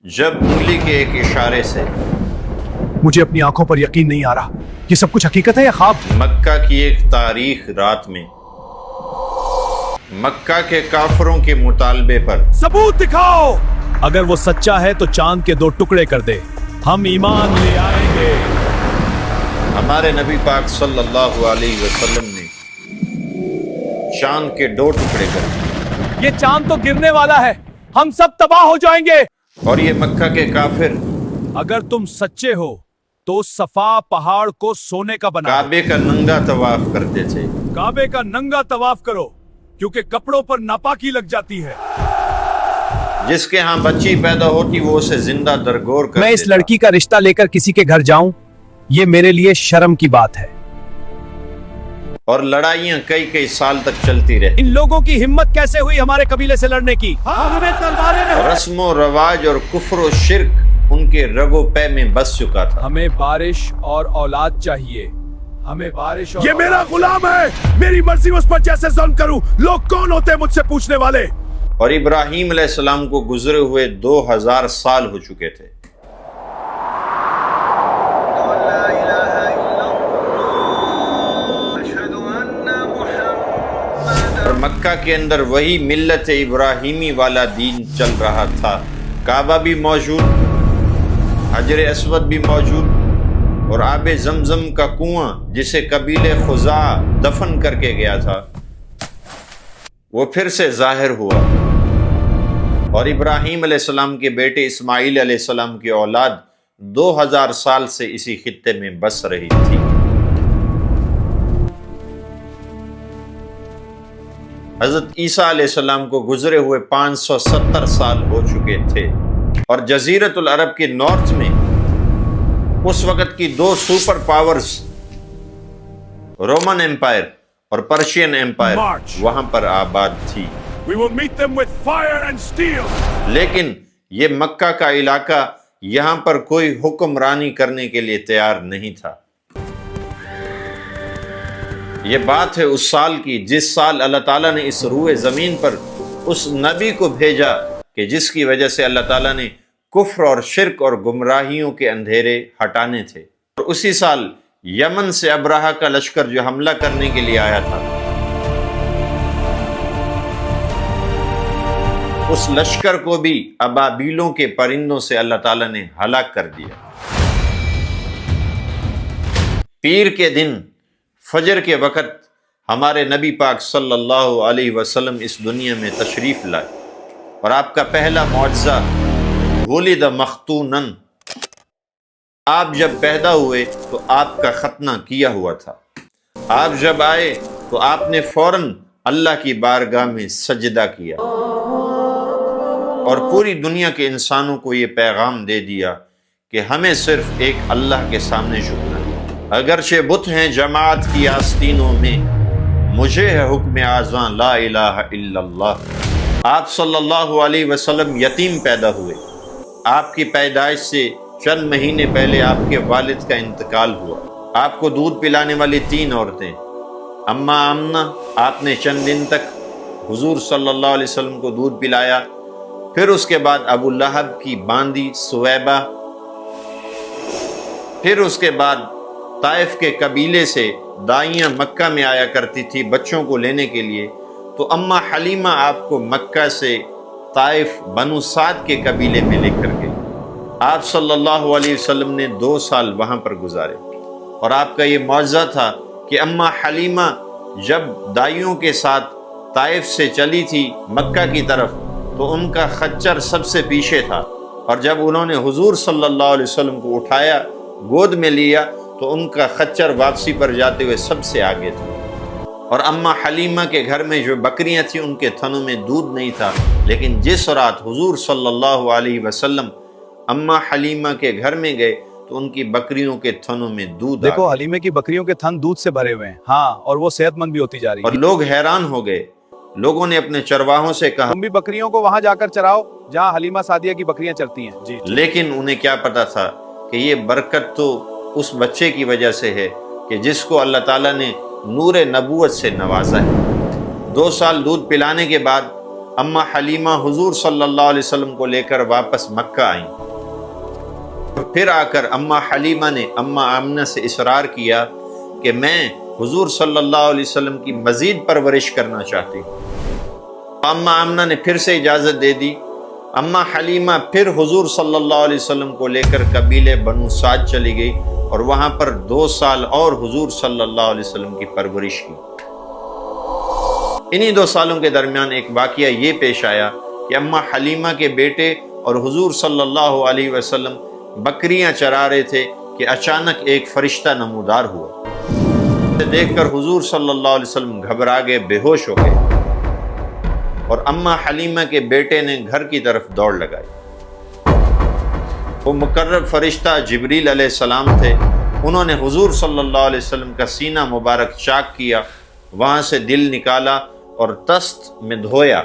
جب انگلی کے ایک اشارے سے مجھے اپنی آنکھوں پر یقین نہیں آ رہا، یہ سب کچھ حقیقت ہے یا خواب؟ مکہ کی ایک تاریخ رات میں مکہ کے کافروں کے مطالبے پر ثبوت دکھاؤ۔ اگر وہ سچا ہے تو چاند کے 2 ٹکڑے کر دے، ہم ایمان لے آئیں گے۔ ہمارے نبی پاک صلی اللہ علیہ وسلم نے چاند کے 2 ٹکڑے کر دیے، یہ چاند تو گرنے والا ہے، ہم سب تباہ ہو جائیں گے۔ اور یہ مکہ کے کافر اگر تم سچے ہو تو صفا پہاڑ کو سونے کا بنا دو۔ کعبے کا ننگا طواف کرتے تھے۔ کعبے کا ننگا طواف کرو، کیونکہ کپڑوں پر ناپاکی لگ جاتی ہے۔ جس کے ہاں بچی پیدا ہوتی وہ اسے زندہ درگور کر میں اس دیتا۔ لڑکی کا رشتہ لے کر کسی کے گھر جاؤں، یہ میرے لیے شرم کی بات ہے۔ اور لڑائیاں کئی سال تک چلتی رہی۔ ان لوگوں کی ہمت کیسے ہوئی ہمارے قبیلے سے لڑنے کی؟ ہمیں تلواریں نہیں۔ رسم و رواج اور کفر و شرک ان کے رگ و پے میں بس چکا تھا۔ ہمیں بارش اور اولاد چاہیے، ہمیں بارش اور یہ میرا غلام ہے، میری مرضی اس پر جیسے ظلم کروں۔ لوگ کون ہوتے ہیں مجھ سے پوچھنے والے؟ اور ابراہیم علیہ السلام کو گزرے ہوئے 2000 سال ہو چکے تھے۔ اور مکہ کے اندر وہی ملت ابراہیمی والا دین چل رہا تھا۔ کعبہ بھی موجود، حجر اسود بھی موجود، اور آب زمزم کا کنواں جسے قبیلہ خزاع دفن کر کے گیا تھا وہ پھر سے ظاہر ہوا، اور ابراہیم علیہ السلام کے بیٹے اسماعیل علیہ السلام کی اولاد 2000 سال سے اسی خطے میں بس رہی تھی۔ حضرت عیسیٰ علیہ السلام کو گزرے ہوئے 570 سال ہو چکے تھے، اور جزیرت العرب کے نارتھ میں اس وقت کی 2 سپر پاورز رومن ایمپائر اور پرشین ایمپائر وہاں پر آباد تھی۔ We will meet them with fire and steel. لیکن یہ مکہ کا علاقہ یہاں پر کوئی حکمرانی کرنے کے لیے تیار نہیں تھا۔ یہ بات ہے اس سال کی جس سال اللہ تعالیٰ نے اس روئے زمین پر اس نبی کو بھیجا کہ جس کی وجہ سے اللہ تعالیٰ نے کفر اور شرک اور گمراہیوں کے اندھیرے ہٹانے تھے۔ اور اسی سال یمن سے ابرہہ کا لشکر جو حملہ کرنے کے لیے آیا تھا، اس لشکر کو بھی ابابیلوں کے پرندوں سے اللہ تعالیٰ نے ہلاک کر دیا۔ پیر کے دن فجر کے وقت ہمارے نبی پاک صلی اللہ علیہ وسلم اس دنیا میں تشریف لائے، اور آپ کا پہلا معجزہ ولد مختونا، آپ جب پیدا ہوئے تو آپ کا ختنہ کیا ہوا تھا۔ آپ جب آئے تو آپ نے فوراً اللہ کی بارگاہ میں سجدہ کیا، اور پوری دنیا کے انسانوں کو یہ پیغام دے دیا کہ ہمیں صرف ایک اللہ کے سامنے جھکنا ہے۔ اگرچہ بت ہیں جماعت کی آستینوں میں، مجھے ہے حکم اعظاں لا الہ الا اللہ۔ آپ صلی اللہ علیہ وسلم یتیم پیدا ہوئے۔ آپ کی پیدائش سے چند مہینے پہلے آپ کے والد کا انتقال ہوا۔ آپ کو دودھ پلانے والی 3 عورتیں، اماں آمنہ، آپ نے چند دن تک حضور صلی اللہ علیہ وسلم کو دودھ پلایا۔ پھر اس کے بعد ابو لہب کی باندی سویبہ، پھر اس کے بعد طائف کے قبیلے سے دائیاں مکہ میں آیا کرتی تھی بچوں کو لینے کے لیے، تو اماں حلیمہ آپ کو مکہ سے طائف بنو سعد کے قبیلے میں لے کر گئی۔ آپ صلی اللہ علیہ وسلم نے 2 سال وہاں پر گزارے، اور آپ کا یہ معجزہ تھا کہ اماں حلیمہ جب دائیوں کے ساتھ طائف سے چلی تھی مکہ کی طرف تو ان کا خچر سب سے پیچھے تھا، اور جب انہوں نے حضور صلی اللہ علیہ وسلم کو اٹھایا، گود میں لیا، تو ان کا خچر واپسی پر جاتے ہوئے سب سے آگے تھا۔ اور اماں حلیمہ کے گھر میں جو بکریاں تھیں ان کے تھنوں میں دودھ نہیں تھا، لیکن جس رات حضور صلی اللہ علیہ وسلم اماں حلیمہ کے گھر میں گئے تو ان کی بکریوں کے تھنوں میں دودھ دیکھو، حلیمہ کی بکریوں کے تھن دودھ سے بھرے ہوئے ہیں، ہاں، اور وہ صحت مند بھی ہوتی جا رہی اور ہے۔ لوگ حیران ہو گئے۔ لوگوں نے اپنے چرواہوں سے کہا، تم بھی بکریوں کو وہاں جا کر چراؤ جہاں حلیمہ سعدیہ کی بکریاں چرتی ہیں۔ جی، لیکن انہیں کیا پتا تھا کہ یہ برکت تو اس بچے کی وجہ سے ہے کہ جس کو اللہ تعالیٰ نے نور نبوت سے نوازا ہے۔ 2 سال دودھ پلانے کے بعد اما حلیمہ حضور صلی اللہ علیہ وسلم کو لے کر واپس مکہ آئیں، اور پھر آ کر اما حلیمہ نے اما آمنہ سے اصرار کیا کہ میں حضور صلی اللہ علیہ وسلم کی مزید پرورش کرنا چاہتی ہوں۔ اما آمنہ نے پھر سے اجازت دے دی۔ اما حلیمہ پھر حضور صلی اللہ علیہ وسلم کو لے کر قبیلے بنو سعد چلی گئی اور وہاں پر 2 سال اور حضور صلی اللہ علیہ وسلم کی پرورش کی۔ انہی 2 سالوں کے درمیان ایک واقعہ یہ پیش آیا کہ اما حلیمہ کے بیٹے اور حضور صلی اللہ علیہ وسلم بکریاں چرا رہے تھے کہ اچانک ایک فرشتہ نمودار ہوا۔ اسے دیکھ کر حضور صلی اللہ علیہ وسلم گھبرا گئے، بے ہوش ہو گئے، اور اما حلیمہ کے بیٹے نے گھر کی طرف دوڑ لگائی۔ وہ مقرب فرشتہ جبریل علیہ السلام تھے۔ انہوں نے حضور صلی اللہ علیہ وسلم کا سینہ مبارک چاک کیا، وہاں سے دل نکالا اور تست میں دھویا،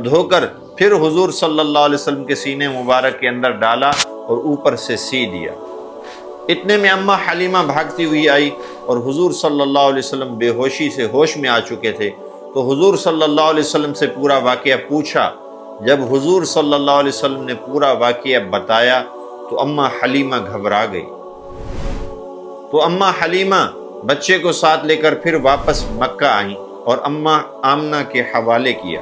دھو کر پھر حضور صلی اللہ علیہ وسلم کے سینے مبارک کے اندر ڈالا اور اوپر سے سی دیا۔ اتنے میں اما حلیمہ بھاگتی ہوئی آئی اور حضور صلی اللہ علیہ وسلم بے ہوشی سے ہوش میں آ چکے تھے، تو حضور صلی اللہ علیہ وسلم سے پورا واقعہ پوچھا۔ جب حضور صلی اللہ علیہ وسلم نے پورا واقعہ بتایا تو اما حلیمہ گھبرا گئی۔ تو اما حلیمہ بچے کو ساتھ لے کر پھر واپس مکہ آئیں اور اما آمنہ کے حوالے کیا۔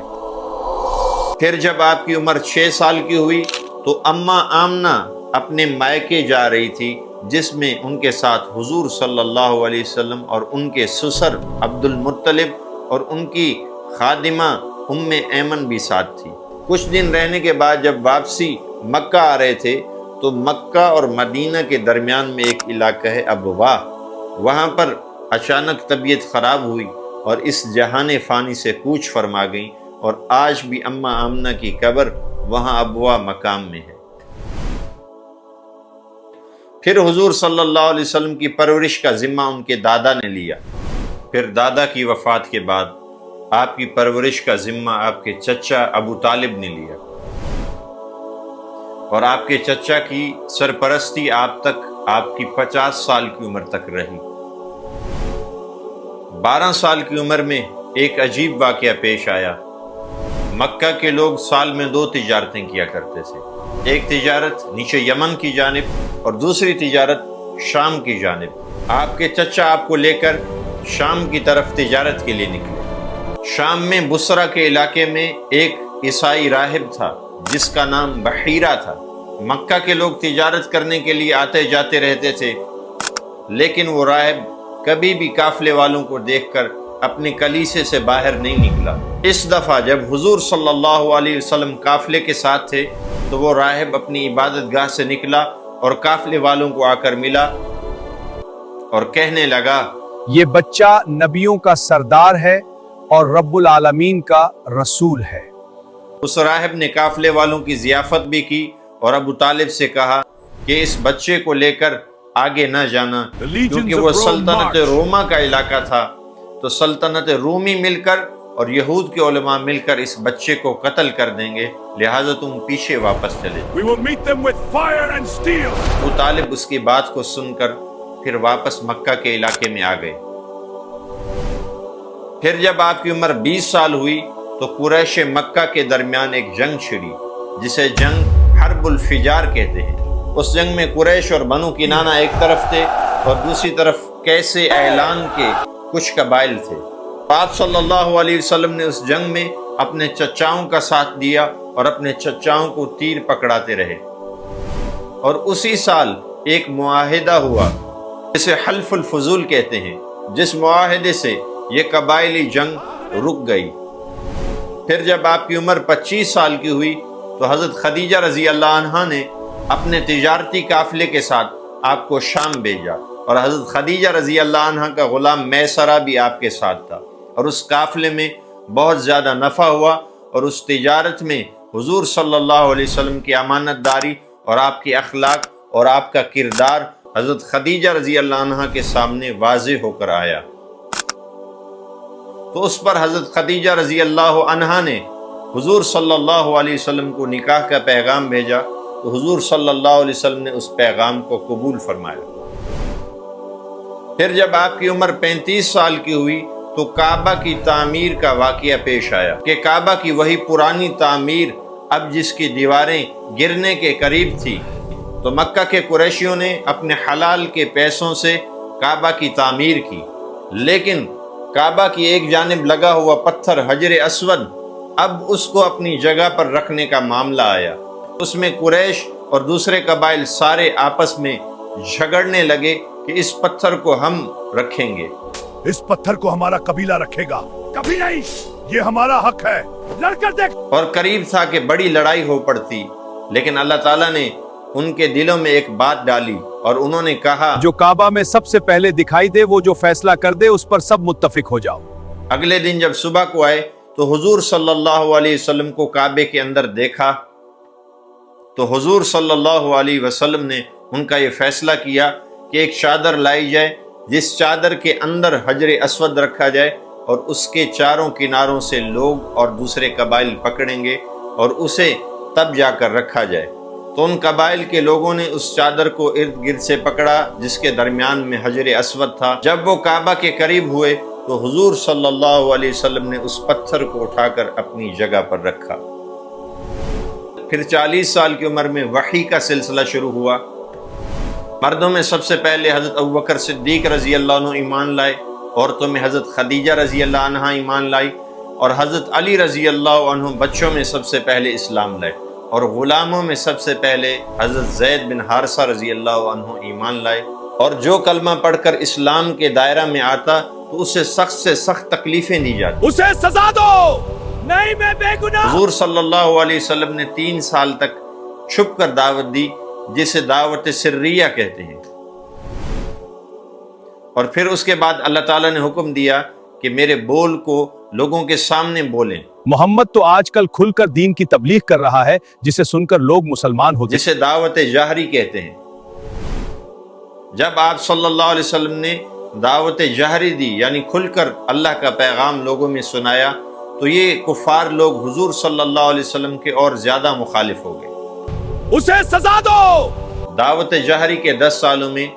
پھر جب آپ کی عمر 6 سال کی ہوئی تو اما آمنہ اپنے مائکے جا رہی تھی، جس میں ان کے ساتھ حضور صلی اللہ علیہ وسلم اور ان کے سسر عبد المطلب اور ان کی خادمہ ام ایمن بھی ساتھ تھی۔ کچھ دن رہنے کے بعد جب واپسی مکہ آ رہے تھے تو مکہ اور مدینہ کے درمیان میں ایک علاقہ ہے ابواء، وہاں پر اچانک طبیعت خراب ہوئی اور اس جہان فانی سے کوچ فرما گئیں، اور آج بھی اما آمنہ کی قبر وہاں ابواء مقام میں ہے۔ پھر حضور صلی اللہ علیہ وسلم کی پرورش کا ذمہ ان کے دادا نے لیا۔ پھر دادا کی وفات کے بعد آپ کی پرورش کا ذمہ آپ کے چچا ابو طالب نے لیا، اور آپ کے چچا کی سرپرستی آپ کی 50 سال کی عمر تک رہی۔ 12 سال کی عمر میں ایک عجیب واقعہ پیش آیا۔ مکہ کے لوگ سال میں 2 تجارتیں کیا کرتے تھے، ایک تجارت نیچے یمن کی جانب اور دوسری تجارت شام کی جانب۔ آپ کے چچا آپ کو لے کر شام کی طرف تجارت کے لیے نکلے۔ شام میں بصرہ کے علاقے میں ایک عیسائی راہب تھا جس کا نام بحیرہ تھا۔ مکہ کے لوگ تجارت کرنے کے لیے آتے جاتے رہتے تھے، لیکن وہ راہب کبھی بھی قافلے والوں کو دیکھ کر اپنے کلیسے سے باہر نہیں نکلا۔ اس دفعہ جب حضور صلی اللہ علیہ وسلم قافلے کے ساتھ تھے تو وہ راہب اپنی عبادت گاہ سے نکلا اور قافلے والوں کو آ کر ملا اور کہنے لگا، یہ بچہ نبیوں کا سردار ہے اور رب العالمین کا رسول ہے۔ اس راہب نے قافلے والوں کی ضیافت بھی کی اور ابو طالب سے کہا کہ اس بچے کو لے کر آگے نہ جانا، کیونکہ وہ سلطنت روما کا علاقہ تھا، تو سلطنت رومی مل کر اور یہود کے علماء مل کر اس بچے کو قتل کر دیں گے، لہٰذا تم پیچھے واپس چلے۔ ابو طالب اس کی بات کو سن کر پھر واپس مکہ کے علاقے میں آ گئے۔ پھر جب آپ کی عمر 20 سال ہوئی تو قریش مکہ کے درمیان ایک جنگ چھڑی جسے جنگ حرب الفجار کہتے ہیں۔ اس جنگ میں قریش اور بنو کنانہ ایک طرف تھے اور دوسری طرف کیسے اعلان کے کچھ قبائل تھے۔ آپ صلی اللہ علیہ وسلم نے اس جنگ میں اپنے چچاؤں کا ساتھ دیا اور اپنے چچاؤں کو تیر پکڑاتے رہے، اور اسی سال ایک معاہدہ ہوا جسے حلف الفضول کہتے ہیں، جس معاہدے سے یہ قبائلی جنگ رک گئی۔ پھر جب آپ کی عمر 25 سال کی ہوئی تو حضرت خدیجہ رضی اللہ عنہا نے اپنے تجارتی قافلے کے ساتھ آپ کو شام بھیجا، اور حضرت خدیجہ رضی اللہ عنہا کا غلام میسرہ بھی آپ کے ساتھ تھا، اور اس قافلے میں بہت زیادہ نفع ہوا، اور اس تجارت میں حضور صلی اللہ علیہ وسلم کی امانت داری اور آپ کی اخلاق اور آپ کا کردار حضرت خدیجہ رضی اللہ عنہا کے سامنے واضح ہو کر آیا۔ تو اس پر حضرت خدیجہ رضی اللہ عنہا نے حضور صلی اللہ علیہ وسلم کو نکاح کا پیغام بھیجا، تو حضور صلی اللہ علیہ وسلم نے اس پیغام کو قبول فرمایا۔ پھر جب آپ کی عمر 35 سال کی ہوئی تو کعبہ کی تعمیر کا واقعہ پیش آیا کہ کعبہ کی وہی پرانی تعمیر اب جس کی دیواریں گرنے کے قریب تھی، تو مکہ کے قریشیوں نے اپنے حلال کے پیسوں سے کعبہ کی تعمیر کی، لیکن کعبہ کی ایک جانب لگا ہوا پتھر حجر اسود اب اس کو اپنی جگہ پر رکھنے کا معاملہ آیا۔ اس میں قریش اور دوسرے قبائل سارے آپس میں جھگڑنے لگے کہ اس پتھر کو ہم رکھیں گے، اس پتھر کو ہمارا قبیلہ رکھے گا، کبھی نہیں، یہ ہمارا حق ہے، لڑ کر دیکھ۔ اور قریب تھا کہ بڑی لڑائی ہو پڑتی، لیکن اللہ تعالیٰ نے ان کے دلوں میں ایک بات ڈالی اور انہوں نے کہا جو کعبہ میں سب سے پہلے دکھائی دے وہ جو فیصلہ کر دے اس پر سب متفق ہو جاؤ۔ اگلے دن جب صبح کو آئے تو حضور صلی اللہ علیہ وسلم کو کعبے کے اندر دیکھا، تو حضور صلی اللہ علیہ وسلم نے ان کا یہ فیصلہ کیا کہ ایک چادر لائی جائے جس چادر کے اندر حجر اسود رکھا جائے اور اس کے چاروں کناروں سے لوگ اور دوسرے قبائل پکڑیں گے اور اسے تب جا کر رکھا جائے۔ تو ان قبائل کے لوگوں نے اس چادر کو ارد گرد سے پکڑا جس کے درمیان میں حجر اسود تھا۔ جب وہ کعبہ کے قریب ہوئے تو حضور صلی اللہ علیہ وسلم نے اس پتھر کو اٹھا کر اپنی جگہ پر رکھا۔ پھر 40 سال کی عمر میں وحی کا سلسلہ شروع ہوا۔ مردوں میں سب سے پہلے حضرت ابوبکر صدیق رضی اللہ عنہ ایمان لائے، عورتوں میں حضرت خدیجہ رضی اللہ عنہا ایمان لائی، اور حضرت علی رضی اللہ عنہ بچوں میں سب سے پہلے اسلام لائے، اور غلاموں میں سب سے پہلے حضرت زید بن حارثہ رضی اللہ عنہ ایمان لائے۔ اور جو کلمہ پڑھ کر اسلام کے دائرہ میں آتا تو اسے سخت سے سخت تکلیفیں دی جاتی۔ اسے سزا دو، نہیں میں بے گناہ۔ حضور صلی اللہ علیہ وسلم نے 3 سال تک چھپ کر دعوت دی، جسے دعوت سریہ کہتے ہیں، اور پھر اس کے بعد اللہ تعالیٰ نے حکم دیا کہ میرے بول کو لوگوں کے سامنے بولیں۔ محمد تو آج کل کھل کر دین کی تبلیغ کر رہا ہے جسے سن کر لوگ مسلمان ہوتے ہیں، جسے دعوت جہری کہتے ہیں۔ جب آپ صلی اللہ علیہ وسلم نے دعوت جہری دی، یعنی کھل کر اللہ کا پیغام لوگوں میں سنایا، تو یہ کفار لوگ حضور صلی اللہ علیہ وسلم کے اور زیادہ مخالف ہو گئے۔ اسے سزا دو۔ دعوت جہری کے 10 سالوں میں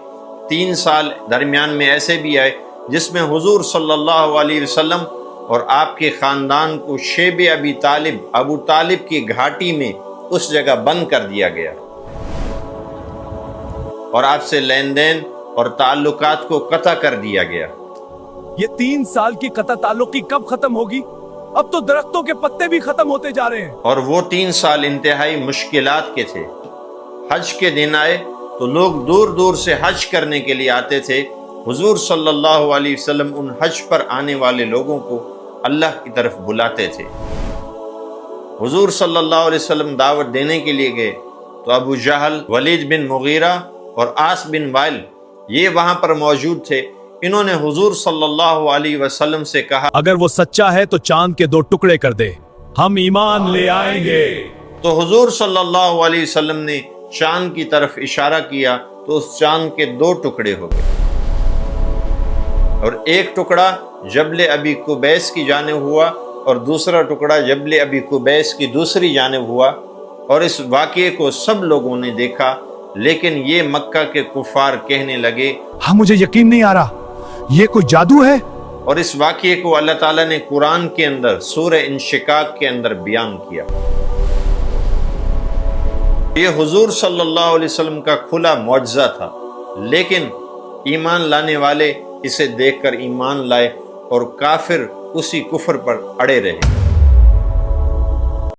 3 سال درمیان میں ایسے بھی آئے جس میں حضور صلی اللہ علیہ وسلم اور آپ کے خاندان کو شیب ابو طالب کی گھاٹی میں اس جگہ بند کر دیا گیا، اور آپ سے لین دین اور تعلقات کو قطع کر دیا گیا۔ یہ 3 سال کی قطع تعلقی کب ختم ہوگی؟ اب تو درختوں کے پتے بھی ختم ہوتے جا رہے ہیں۔ اور وہ 3 سال انتہائی مشکلات کے تھے۔ حج کے دن آئے تو لوگ دور دور سے حج کرنے کے لیے آتے تھے۔ حضور صلی اللہ علیہ وسلم ان حج پر آنے والے لوگوں کو اللہ کی طرف بلاتے تھے۔ حضور صلی اللہ علیہ وسلم دعوت دینے کے لیے گئے تو ابو جہل، ولید بن مغیرہ اور عاص بن وائل یہ وہاں پر موجود تھے۔ انہوں نے حضور صلی اللہ علیہ وسلم سے کہا اگر وہ سچا ہے تو چاند کے 2 ٹکڑے کر دے، ہم ایمان لے آئیں گے۔ تو حضور صلی اللہ علیہ وسلم نے چاند کی طرف اشارہ کیا تو اس چاند کے 2 ٹکڑے ہو گئے، اور ایک ٹکڑا جبل ابی قبیس کی جانب ہوا اور دوسرا ٹکڑا جبل ابی قبیس کی دوسری جانب ہوا۔ اور اس واقعے کو سب لوگوں نے دیکھا، لیکن یہ مکہ کے کفار کہنے لگے ہاں مجھے یقین نہیں آ رہا، یہ کوئی جادو ہے۔ اور اس واقعے کو اللہ تعالیٰ نے قرآن کے اندر سورہ انشقاق کے اندر بیان کیا۔ یہ حضور صلی اللہ علیہ وسلم کا کھلا معجزہ تھا، لیکن ایمان لانے والے اسے دیکھ کر ایمان لائے اور کافر اسی کفر پر اڑے رہے۔